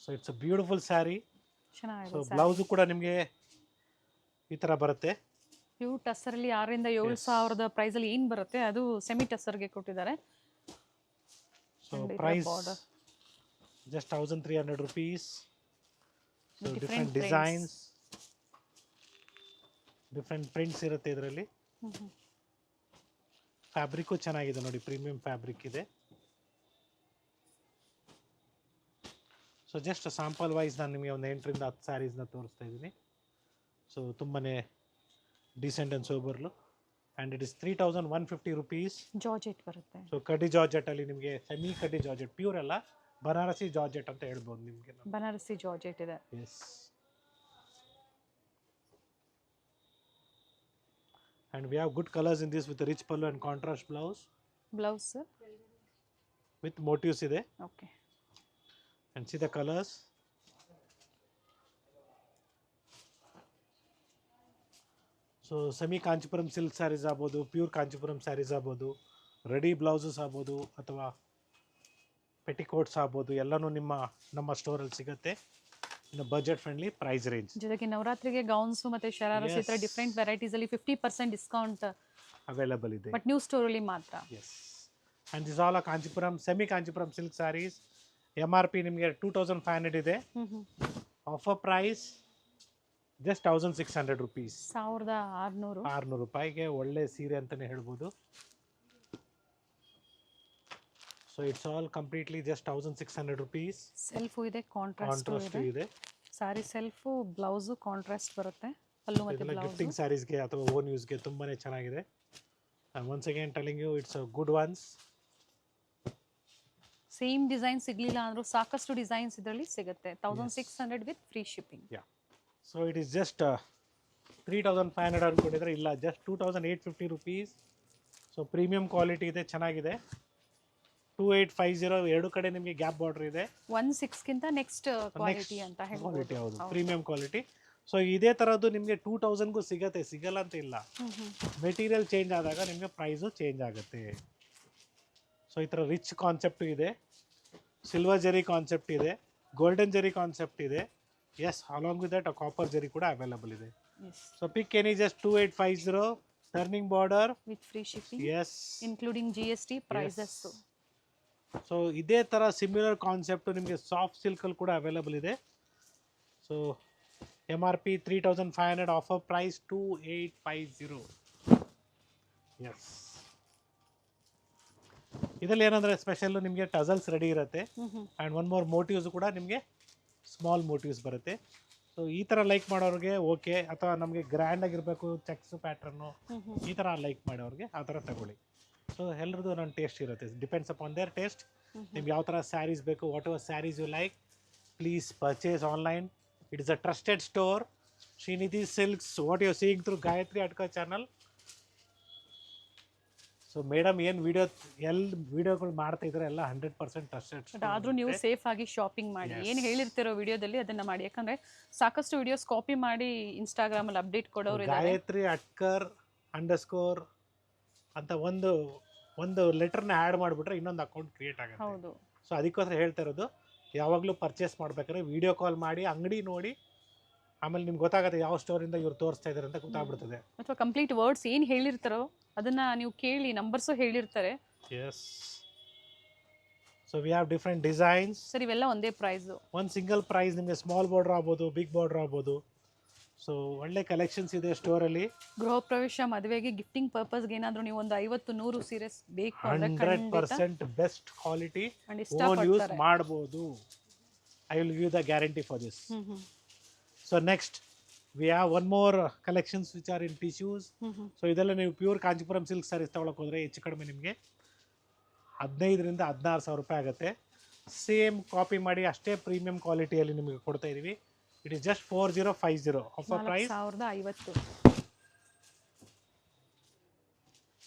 Speaker 1: So it's a beautiful sari. So
Speaker 2: ಚೆನ್ನಾಗಿದೆ.
Speaker 1: ಬ್ಲೌಸು ಕೂಡ ನಿಮಗೆ ಈ ಥರ ಬರುತ್ತೆ.
Speaker 2: ಪ್ಯೂರ್ ಟಸ್ಸರಲ್ಲಿ 6,000 ಇಂದ 7,000 ಪ್ರೈಸಲ್ಲಿ ಏನು ಬರುತ್ತೆ ಅದು ಸೆಮಿ ಟಸ್ಸರ್ಗೆ ಕೊಟ್ಟಿದ್ದಾರೆ.
Speaker 1: So price just 1300 rupees. So different designs, different prints ಇರುತ್ತೆ ಇದರಲ್ಲಿ. ಫ್ಯಾಬ್ರಿಕ್ಕು ಚೆನ್ನಾಗಿದೆ ನೋಡಿ, ಪ್ರೀಮಿಯಂ ಫ್ಯಾಬ್ರಿಕ್ ಇದೆ. ಸೊ ಜಸ್ಟ್ ಸ್ಯಾಂಪಲ್ ವೈಸ್ ನಾನು ನಿಮಗೆ ಒಂದು 8 ರಿಂದ 10 ಸ್ಯಾರೀಸ್ನ ತೋರಿಸ್ತಾ ಇದ್ದೀನಿ. ಸೊ ತುಂಬಾ decent and sober look. And it is 3150 rupees.
Speaker 2: Georgette ಬರುತ್ತೆ.
Speaker 1: ಸೊ ಕಡಿ ಜಾರ್ಜೆಟಲ್ಲಿ ನಿಮಗೆ ಸೆಮಿ ಕಡಿ ಜಾರ್ಜೆಟ್, ಪ್ಯೂರ್ ಅಲ್ಲ, ಬನಾರಸಿ ಜಾರ್ಜೆಟ್ ಅಂತ ಹೇಳ್ಬೋದು ನಿಮಗೆ.
Speaker 2: ಬನಾರಸಿ ಜಾರ್ಜೆಟ್ ಇದೆ.
Speaker 1: Yes. And we have good colours in this with rich pallu and contrast
Speaker 2: blouse
Speaker 1: with motifs ಇದೆ.
Speaker 2: Okay.
Speaker 1: And see the colours. So semi Kanchipuram silk saris ಆಗ್ಬೋದು, ಪ್ಯೂರ್ ಕಾಂಚಿಪುರಂ ಸ್ಯಾರೀಸ್ ಆಗ್ಬೋದು, ರೆಡಿ ಬ್ಲೌಸಸ್ ಆಗ್ಬೋದು, ಅಥವಾ ಪೆಟಿಕೋಟ್ಸ್ ಆಗ್ಬೋದು, ಎಲ್ಲನೂ ನಮ್ಮ ಸ್ಟೋರಲ್ಲಿ ಸಿಗುತ್ತೆ ಇನ್ ಬಜೆಟ್ ಫ್ರೆಂಡ್ಲಿ ಪ್ರೈಸ್ ರೇಂಜ್.
Speaker 2: ಜೊತೆಗೆ ನವರಾತ್ರಿಗೆ ಗೌನ್ಸ್ ಮತ್ತೆ ಶರಾರಸ್ ಈ ಥರ ಡಿಫ್ರೆಂಟ್ ವೆರೈಟೀಸ್ ಅಲ್ಲಿ 50% ಡಿಸ್ಕೌಂಟ್
Speaker 1: ಅವೈಲೇಬಲ್ ಇದೆ.
Speaker 2: ಬಟ್ ನ್ಯೂ ಸ್ಟೋರಲ್ಲಿ ಮಾತ್ರ.
Speaker 1: Yes. And this all Kanchipuram semi Kanchipuram silk saris. MRP ನಿಮಗೆ 2500 ಇದೆ. Offer price just 1600 rupees.
Speaker 2: 1600
Speaker 1: ರೂಪಾಯಿಗೆ ಒಳ್ಳೆ ಸೀರೆ ಅಂತಲೇ ಹೇಳ್ಬೋದು. So it's all completely just 1600 rupees.
Speaker 2: Self ಇದೆ, ಕಾಂಟ್ರಾಸ್ಟ್
Speaker 1: ಇದೆ.
Speaker 2: ಸಾರಿ ಸೆಲ್ಫು, ಬ್ಲೌಸು ಕಾಂಟ್ರಾಸ್ಟ್ ಬರುತ್ತೆ. ಪಲ್ಲು ಮತ್ತೆ ಬ್ಲೌಸ್
Speaker 1: ಗಿಫ್ಟಿಂಗ್ ಸ್ಯಾರೀಸ್ಗೆ ಅಥವಾ ಓನ್ ಯೂಸ್ಗೆ ತುಂಬಾನೇ ಚೆನ್ನಾಗಿದೆ. Once again telling you it's a good ones.
Speaker 2: Same design ಸಿಗ್ಲಿಲ್ಲ ಅಂದ್ರೂ ಸಾಕಷ್ಟು ಡಿಸೈನ್ಸ್ ಇದರಲ್ಲಿ ಸಿಗುತ್ತೆ. 1600 with free shipping.
Speaker 1: Yeah. So it is just 3500 ಅನ್ಕೊಂಡಿದ್ರೆ, ಇಲ್ಲ just 2850 rupees. So premium quality ಇದೆ, ಚೆನ್ನಾಗಿದೆ. 2850 ಎರಡು ಕಡೆ ನಿಮಗೆ ಗ್ಯಾಪ್ ಬಾರ್ಡರ್ ಇದೆ.
Speaker 2: 16ಗಿಂತ ನೆಕ್ಸ್ಟ್ ಕ್ವಾಲಿಟಿ ಅಂತ
Speaker 1: ಕ್ವಾಲಿಟಿ, ಹೌದು, ಪ್ರೀಮಿಯಂ ಕ್ವಾಲಿಟಿ. ಸೊ ಇದೇ ಥರದ್ದು ನಿಮಗೆ 2000ಗೂ ಸಿಗತ್ತೆ, ಸಿಗಲ್ಲ ಅಂತ ಇಲ್ಲ. ಮೆಟೀರಿಯಲ್ ಚೇಂಜ್ ಆದಾಗ ನಿಮಗೆ ಪ್ರೈಸು ಚೇಂಜ್ ಆಗುತ್ತೆ. ಸೊ ಈ ಥರ ರಿಚ್ ಕಾನ್ಸೆಪ್ಟ್ ಇದೆ, ಸಿಲ್ವರ್ ಜರಿ ಕಾನ್ಸೆಪ್ಟ್ ಇದೆ, ಗೋಲ್ಡನ್ ಜರಿ ಕಾನ್ಸೆಪ್ಟ್ ಇದೆ. Yes, along with that copper zari ಕೂಡ ಅವೈಲೇಬಲ್ ಇದೆ. So pick any just 2850 turning border
Speaker 2: with free shipping.
Speaker 1: Yes,
Speaker 2: including GST prices.
Speaker 1: So ಇದೇ ಥರ ಸಿಮಿಲರ್ ಕಾನ್ಸೆಪ್ಟ್ ನಿಮಗೆ ಸಾಫ್ಟ್ ಸಿಲ್ಕಲ್ಲಿ ಕೂಡ ಅವೈಲೇಬಲ್ ಇದೆ. So MRP 3500, offer price 2850. Yes. ಇದರಲ್ಲಿ ಏನಂದರೆ ಸ್ಪೆಷಲ್ಲು ನಿಮಗೆ ಟಸಲ್ಸ್ ರೆಡಿ ಇರುತ್ತೆ. ಆ್ಯಂಡ್ ಒನ್ ಮೋರ್ ಮೋಟಿವ್ಸ್ ಕೂಡ ನಿಮಗೆ ಸ್ಮಾಲ್ ಮೋಟಿವ್ಸ್ ಬರುತ್ತೆ. ಸೊ ಈ ಥರ ಲೈಕ್ ಮಾಡೋರಿಗೆ ಓಕೆ, ಅಥವಾ ನಮಗೆ ಗ್ರ್ಯಾಂಡ್ ಆಗಿರಬೇಕು ಚೆಕ್ಸ್ ಪ್ಯಾಟ್ರನ್ನು ಈ ಥರ ಲೈಕ್ ಮಾಡೋರಿಗೆ ಆ ಥರ ತಗೊಳ್ಳಿ. ಸೊ ಎಲ್ಲರದ್ದು ನನ್ನ ಟೇಸ್ಟ್ ಇರುತ್ತೆ, ಡಿಪೆಂಡ್ಸ್ ಅಪಾನ್ ದೇರ್ ಟೇಸ್ಟ್. ನಿಮ್ಗೆ ಯಾವ ಥರ ಸ್ಯಾರೀಸ್ ಬೇಕು, whatever saris you like, please purchase online. It is a trusted store, Srinidhi Silks, what you seeing through Gayatri Adka channel. So madam ಏನು ವಿಡಿಯೋಗಳು ಮಾಡ್ತಾ ಇದ್ದಾರೆ ಎಲ್ಲ 100% ಟ್ರಸ್ಟೆಡ್.
Speaker 2: ಬಟ್ ಆದರೂ ನೀವು ಸೇಫ್ ಆಗಿ ಶಾಪಿಂಗ್ ಮಾಡಿ, ಏನು ಹೇಳಿರ್ತಿರೋ ವಿಡಿಯೋದಲ್ಲಿ ಅದನ್ನ ಮಾಡಿ. ಯಾಕಂದ್ರೆ ಸಾಕಷ್ಟು ವಿಡಿಯೋಸ್ ಕಾಪಿ ಮಾಡಿ ಇನ್ಸ್ಟಾಗ್ರಾಮಲ್ಲಿ ಅಪ್ಡೇಟ್ ಕೊಡೋರು ಇದ್ದಾರೆ.
Speaker 1: ಗಾಯತ್ರಿ ಅಟ್ಕರ್ _ ಅಂತ ಒಂದು ಲೆಟರ್ನ ಆ್ಯಡ್ ಮಾಡಿಬಿಟ್ರೆ ಇನ್ನೊಂದು ಅಕೌಂಟ್ ಕ್ರಿಯೇಟ್ ಆಗುತ್ತೆ.
Speaker 2: ಹೌದು.
Speaker 1: ಸೊ ಅದಕ್ಕೋಸ್ಕರ ಹೇಳ್ತಾ ಇರೋದು, ಯಾವಾಗಲೂ ಪರ್ಚೇಸ್ ಮಾಡ್ಬೇಕಾದ್ರೆ ವಿಡಿಯೋ ಕಾಲ್ ಮಾಡಿ, ಅಂಗಡಿ ನೋಡಿ ಆಮೇಲೆ ನಿಮ್ಗೆ ಗೊತ್ತಾಗುತ್ತೆ ಯಾವ ಸ್ಟೋರಿಂದ ಇವ್ರು ತೋರಿಸ್ತಾ ಇದ್ದಾರೆ ಅಂತ ಗೊತ್ತಾಗ್ಬಿಡ್ತದೆ.
Speaker 2: ಅಥವಾ ಕಂಪ್ಲೀಟ್ ವರ್ಡ್ಸ್ ಏನು ಹೇಳಿರ್ತಾರೋ ಅದನ್ನ ನೀವು ಕೇಳಿ ನಂಬರ್ಸು ಹೇಳಿರ್ತಾರೆ.
Speaker 1: Yes. So we have different designs.
Speaker 2: Sir ಇವೆಲ್ಲ ಒಂದೇ ಪ್ರೈಸು.
Speaker 1: ಒಂದು ಸಿಂಗಲ್ ಪ್ರೈಸ್ ನಿಮಗೆ ಸ್ಮಾಲ್ ಬಾರ್ಡರ್ ಆಗ್ಬೋದು, ಬಿಗ್ ಬಾರ್ಡರ್ ಆಗ್ಬೋದು. ಸೊ ಒಳ್ಳೆ ಕಲೆಕ್ಷನ್ಸ್ ಇದೆ ಸ್ಟೋರಲ್ಲಿ.
Speaker 2: ಗೃಹ ಪ್ರವೇಶ, ಮದುವೆಗೆ, ಗಿಫ್ಟಿಂಗ್ ಪರ್ಪಸ್ಗೆ ಏನಾದರೂ ನೀವು ಒಂದು 50-100 ಸೀರೆಸ್ ಬೇಕು ಅಂದ್ರೆ
Speaker 1: 100% ಬೆಸ್ಟ್ ಕ್ವಾಲಿಟಿ ಓನ್ ಯೂಸ್ ಮಾಡ್ಬೋದು. I will give the guarantee for this. So next we have one more collections which are in tissues. So ಇದೆಲ್ಲ ನೀವು ಪ್ಯೂರ್ ಕಾಂಚಿಪುರಂ ಸಿಲ್ಕ್ ಸ್ಯಾರೀಸ್ ತಗೊಳಕ್ಕೆ ಹೋದರೆ ಹೆಚ್ಚು ಕಡಿಮೆ ನಿಮಗೆ 15,000 to 16,000 ರೂಪಾಯಿ ಆಗುತ್ತೆ. ಸೇಮ್ ಕಾಪಿ ಮಾಡಿ ಅಷ್ಟೇ ಪ್ರೀಮಿಯಂ ಕ್ವಾಲಿಟಿಯಲ್ಲಿ ನಿಮಗೆ ಕೊಡ್ತಾ ಇದೀವಿ. It is just 4050 offer price
Speaker 2: 4050.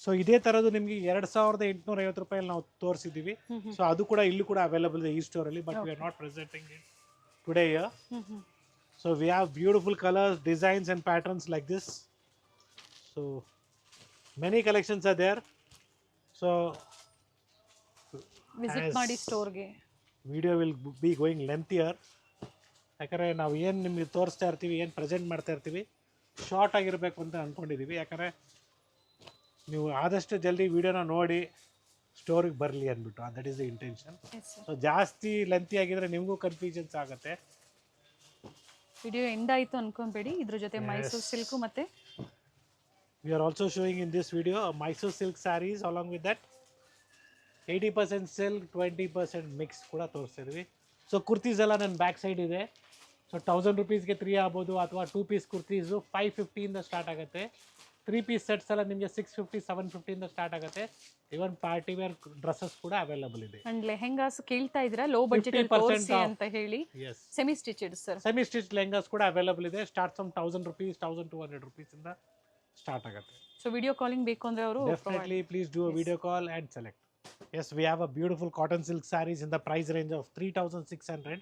Speaker 1: So ಇದೇ ಥರದ್ದು ನಿಮಗೆ 2,850 ರೂಪಾಯಲ್ಲಿ ನಾವು ತೋರಿಸಿದ್ದೀವಿ. ಸೊ ಅದು ಕೂಡ ಇಲ್ಲಿ ಕೂಡ ಅವೈಲಬಲ್ ಇದೆ ಈ ಸ್ಟೋರಲ್ಲಿ, but we are not presenting it today here. So we have beautiful colours, designs and patterns like this. So many collections are there. So
Speaker 2: visit ಮಾಡಿ ಸ್ಟೋರ್ಗೆ.
Speaker 1: Video will be going lengthier. ಯಾಕಂದರೆ ನಾವು ಏನು ನಿಮಗೆ ತೋರಿಸ್ತಾ ಇರ್ತೀವಿ, ಏನು ಪ್ರೆಸೆಂಟ್ ಮಾಡ್ತಾ ಇರ್ತೀವಿ, ಶಾರ್ಟ್ ಆಗಿರಬೇಕು ಅಂತ ಅಂದ್ಕೊಂಡಿದ್ದೀವಿ. ಯಾಕಂದರೆ ನೀವು ಆದಷ್ಟು ಜಲ್ದಿ ವಿಡಿಯೋನ ನೋಡಿ ಸ್ಟೋರಿಗೆ ಬರಲಿ ಅಂದ್ಬಿಟ್ಟು, that is the intention. So ಜಾಸ್ತಿ ಲೆಂತಿ ಆಗಿದ್ರೆ ನಿಮಗೂ ಕನ್ಫ್ಯೂಷನ್ಸ್ ಆಗುತ್ತೆ.
Speaker 2: ವಿಡಿಯೋ ಎಂಡ್ ಆಯಿತು ಅನ್ಕೊಂಬೇಡಿ. ಇದ್ರ ಜೊತೆ ಮೈಸೂರು ಸಿಲ್ಕು ಮತ್ತು
Speaker 1: we are also showing in this video Mysuru silk saris along with that 80% silk 20% mix ಕೂಡ ತೋರಿಸ್ತಾ ಇದ್ವಿ. ಸೊ ಕುರ್ತೀಸ್ ಎಲ್ಲ ನನ್ನ ಬ್ಯಾಕ್ ಸೈಡ್ ಇದೆ. ಸೊ 1000 ರೂಪೀಸ್ಗೆ 3 ಆಗ್ಬೋದು, ಅಥವಾ 2 ಪೀಸ್ ಕುರ್ತೀಸು 550 ಸ್ಟಾರ್ಟ್ ಆಗುತ್ತೆ. 3 ಪೀಸ್ ಸೆಟ್ಸ್ ಎಲ್ಲ ನಿಮಗೆ 650 750 ಸ್ಟಾರ್ಟ್ ಆಗುತ್ತೆ. ಇವನ್ ಪಾರ್ಟಿ ವೇರ್ ಡ್ರೆಸ್ಸಸ್ ಕೂಡ ಅವೈಲಬಲ್ ಇದೆ.
Speaker 2: ಅಂಡ್ ಲೆಹೆಂಗಾಸ್ ಕೇಳ್ತಾ ಇದ್ದೀರಾ ಲೋ ಬಜೆಟ್ ತೋರಿಸಿ ಅಂತ ಹೇಳಿ. Semi stitched sir,
Speaker 1: semi stitch lehengas ಕೂಡ ಅವೈಲಬಲ್ ಇದೆ. ಸ್ಟಾರ್ಟ್ ಫ್ರಮ್ 1000 ರೂಪೀಸ್ 1200 ರೂಪೀಸ್ ಇಂದ ಸ್ಟಾರ್ಟ್ ಆಗುತ್ತೆ.
Speaker 2: ಸೊ ವಿಡಿಯೋ ಕಾಲಿಂಗ್ ಬೇಕು ಅಂದ್ರೆ ಅವರು
Speaker 1: definitely please do a video call and select. Yes, we have a beautiful cotton silk sarees in the price range of 3,600.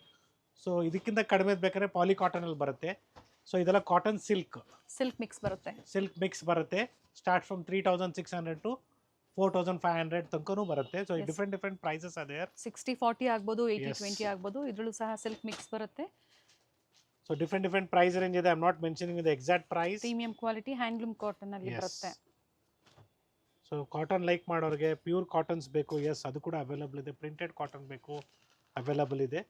Speaker 1: So ಇದಕ್ಕಿಂತ ಕಡಿಮೆ ಬೇಕಾದ್ರೆ ಪಾಲಿ ಕಾಟನಲ್ಲಿ ಬರುತ್ತೆ. ಸೊ ಇದೆಲ್ಲ ಕಾಟನ್ ಸಿಲ್ಕ್
Speaker 2: ಮಿಕ್ಸ್ ಬರುತ್ತೆ.
Speaker 1: ಸಿಲ್ಕ್ ಮಿಕ್ಸ್ ಬರುತ್ತೆ. ಸ್ಟಾರ್ಟ್ ಫ್ರಮ್ 3,600 to 4,500 ತನಕನೂ ಬರುತ್ತೆ. So different prices ಅದೇ
Speaker 2: 60-40 ಆಗ್ಬೋದು, 80-20 ಆಗ್ಬೋದು. ಇದರಲ್ಲೂ ಸಹ ಸಿಲ್ಕ್ ಮಿಕ್ಸ್ ಬರುತ್ತೆ.
Speaker 1: ಸೊ ಡಿಫ್ರೆಂಟ್ ಪ್ರೈಸ್ ರೇಂಜ್ ಇದೆ. I am not mentioning the exact price.
Speaker 2: Premium quality handloom cotton ಅಲ್ಲಿ ಬರುತ್ತೆ.
Speaker 1: ಸೊ ಕಾಟನ್ ಲೈಕ್ ಮಾಡೋರಿಗೆ ಪ್ಯೂರ್ ಕಾಟನ್ಸ್ ಬೇಕು, ಎಸ್ ಅದು ಕೂಡ ಅವೈಲಬಲ್ ಇದೆ. ಪ್ರಿಂಟೆಡ್ ಕಾಟನ್ ಬೇಕು, ಅವೈಲಬಲ್ ಇದೆ.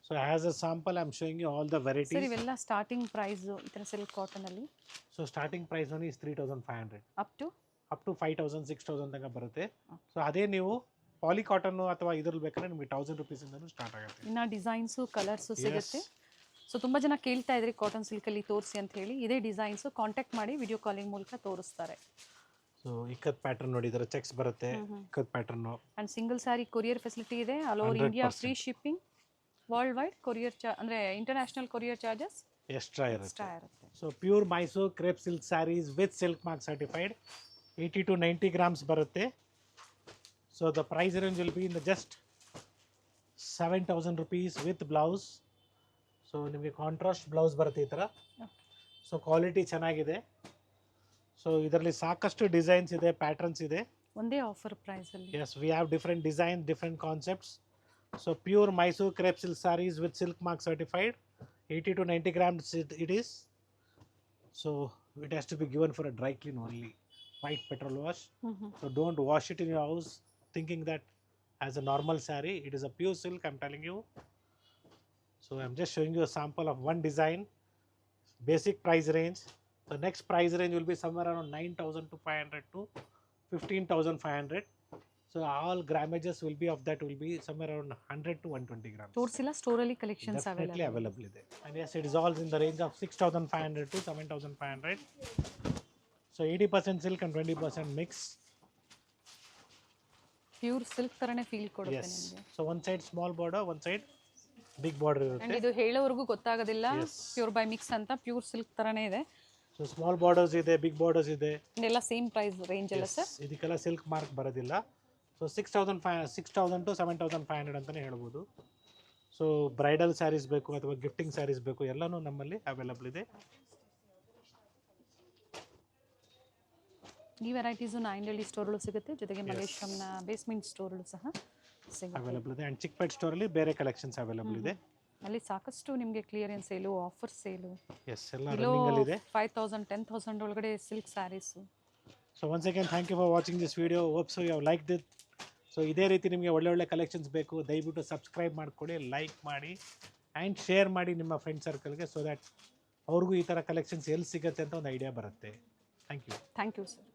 Speaker 1: So as a sample I am showing you all the varieties.
Speaker 2: Sir ಇವೆಲ್ಲ ಸ್ಟಾರ್ಟಿಂಗ್ ಪ್ರೈಸ್ ಈ ಥರ ಸಿಲ್ಕ್ ಕಾಟನ್ ಅಲ್ಲಿ.
Speaker 1: So starting price one is 3,500
Speaker 2: up to
Speaker 1: 5,000 6,000 ತನಕ ಬರುತ್ತೆ. ಸೊ ಅದೇ ನೀವು ಪಾಲಿ ಕಾಟನ್ ಅಥವಾ ಇದ್ರಲ್ಲಿ ಬೇಕಾದ್ರೆ ನಿಮಗೆ 1,000 ರೂಪೀಸ್ ಇಂದನೂ ಸ್ಟಾರ್ಟ್ ಆಗುತ್ತೆ.
Speaker 2: ಇನ್ನು ಡಿಸೈನ್ಸು ಕಲರ್ಸು ಸಿಗುತ್ತೆ. ಸೊ ತುಂಬ ಜನ ಕೇಳ್ತಾ ಇದ್ರಿ ಕಾಟನ್ ಸಿಲ್ಕಲ್ಲಿ ತೋರಿಸಿ ಅಂತ ಹೇಳಿ. ಇದೇ ಡಿಸೈನ್ಸು ಕಾಂಟ್ಯಾಕ್ಟ್ ಮಾಡಿ ವಿಡಿಯೋ ಕಾಲಿಂಗ್ ಮೂಲಕ ತೋರಿಸ್ತಾರೆ.
Speaker 1: ಸೊ ಇಕ್ಕತ್ ಪ್ಯಾಟರ್ನ್ ನೋಡಿ, ಇದರ ಚೆಕ್ಸ್ ಬರುತ್ತೆ. Ikat pattern
Speaker 2: and single sari courier facility ಇದೆ. All over India free shipping, worldwide courier ಅಂದರೆ ಇಂಟರ್ನ್ಯಾಷನಲ್ ಕೊರಿಯರ್ ಚಾರ್ಜಸ್
Speaker 1: ಎಕ್ಸ್ಟ್ರಾ ಇರುತ್ತೆ. So pure Mysuru crepe silk saris with silk mark certified 80 to 90 grams ಬರುತ್ತೆ. So the price range will be in the just 7,000 rupees with blouse. So ನಿಮಗೆ contrast blouse ಬರುತ್ತೆ ಈ ಥರ. So quality ಚೆನ್ನಾಗಿದೆ. So ಇದರಲ್ಲಿ ಸಾಕಷ್ಟು designs ಇದೆ, ಪ್ಯಾಟರ್ನ್ಸ್ ಇದೆ.
Speaker 2: ಒಂದೇ ಆಫರ್ ಪ್ರೈಸ್ ಅಲ್ಲಿ.
Speaker 1: Yes, we have different design, different concepts. So pure Mysuru crepe silk saris with silk mark certified 80 to 90 grams it is. So it has to be given for a dry clean only, white petrol wash. So don't wash it in your house thinking that as a normal saree. It is a pure silk, I'm telling you. So I'm just showing you a sample of one design. Basic price range. The next price range will be somewhere around 9,500 to 15,500. So all grammages will be of that will be somewhere around 100 to 120 grams.
Speaker 2: ತೋರಿಸಿಲ್ಲ ಸ್ಟೋರಲ್ಲಿ collections
Speaker 1: Definitely available ಇದೆ. And yes, it is all in the range of 6,500 to 7,500. So 80% silk and 20% mix.
Speaker 2: Pure silk ತರನೇ feel ಕೊಡುತ್ತೆ
Speaker 1: Yes.
Speaker 2: ನಿಮಗೆ.
Speaker 1: So one side small border, one side big border
Speaker 2: and
Speaker 1: ಇರುತ್ತೆ.
Speaker 2: ಇದು ಹೇಳೋವರೆಗೂ ಗೊತ್ತಾಗೋದಿಲ್ಲ
Speaker 1: Yes.
Speaker 2: Pure by mix ಅಂತ. Pure silk ತರನೇ ಇದೆ.
Speaker 1: So small borders ಇದೆ, big borders ಇದೆ.
Speaker 2: ಎಲ್ಲ ಸೇಮ್ ಪ್ರೈಸ್ ರೇಂಜ್ ಅಲ್ಲ ಸರ್?
Speaker 1: ಇದಕ್ಕೆಲ್ಲ ಸಿಲ್ಕ್ ಮಾರ್ಕ್ ಬರೋದಿಲ್ಲ. ಸೊ 6,000 to 7,500 ಅಂತಲೇ ಹೇಳ್ಬೋದು. ಸೊ ಬ್ರೈಡಲ್ ಸ್ಯಾರೀಸ್ ಬೇಕು ಅಥವಾ ಗಿಫ್ಟಿಂಗ್ ಸ್ಯಾರೀಸ್ ಬೇಕು, ಎಲ್ಲನೂ ನಮ್ಮಲ್ಲಿ ಅವೈಲಬಲ್ ಇದೆ.
Speaker 2: ಈ ವೆರೈಟೀಸು ನಾಯಿಂಡಳ್ಳಿ ಸ್ಟೋರ್ಗಳು ಸಿಗುತ್ತೆ, ಜೊತೆಗೆ ಮಲೇಶ್ವರಂನ ಬೇಸ್ಮೆಂಟ್ ಸ್ಟೋರ್ಗಳು ಸಹ ಸಿಗುತ್ತೆ.
Speaker 1: ಅವೈಲಬಲ್ ಇದೆ. ಆ್ಯಂಡ್ ಚಿಕ್ಪೇಟ್ ಸ್ಟೋರಲ್ಲಿ ಬೇರೆ ಕಲೆಕ್ಷನ್ಸ್ ಅವೈಲಬಲ್ ಇದೆ.
Speaker 2: ಅಲ್ಲಿ ಸಾಕಷ್ಟು ನಿಮಗೆ clearance sale, offer sale,
Speaker 1: yes, ಎಲ್ಲ
Speaker 2: ಬಿಲೋ
Speaker 1: ರನ್ನಿಂಗಲ್ಲಿದೆ.
Speaker 2: 5000 10,000 ಒಳಗಡೆ silk saris.
Speaker 1: So once again thank you for watching this video. Hope so you have like it. So ಇದೇ ರೀತಿ ನಿಮಗೆ ಒಳ್ಳೆ ಕಲೆಕ್ಷನ್ಸ್ ಬೇಕು, ದಯವಿಟ್ಟು ಸಬ್ಸ್ಕ್ರೈಬ್ ಮಾಡಿಕೊಡಿ, ಲೈಕ್ ಮಾಡಿ ಆ್ಯಂಡ್ ಶೇರ್ ಮಾಡಿ ನಿಮ್ಮ ಫ್ರೆಂಡ್ ಸರ್ಕಲ್ಗೆ, ಸೊ ದ್ಯಾಟ್ ಅವ್ರಿಗೂ ಈ ಥರ ಕಲೆಕ್ಷನ್ಸ್ ಎಲ್ಲಿ ಸಿಗುತ್ತೆ ಅಂತ ಒಂದು ಐಡಿಯಾ ಬರುತ್ತೆ. Thank you.
Speaker 2: Thank you sir.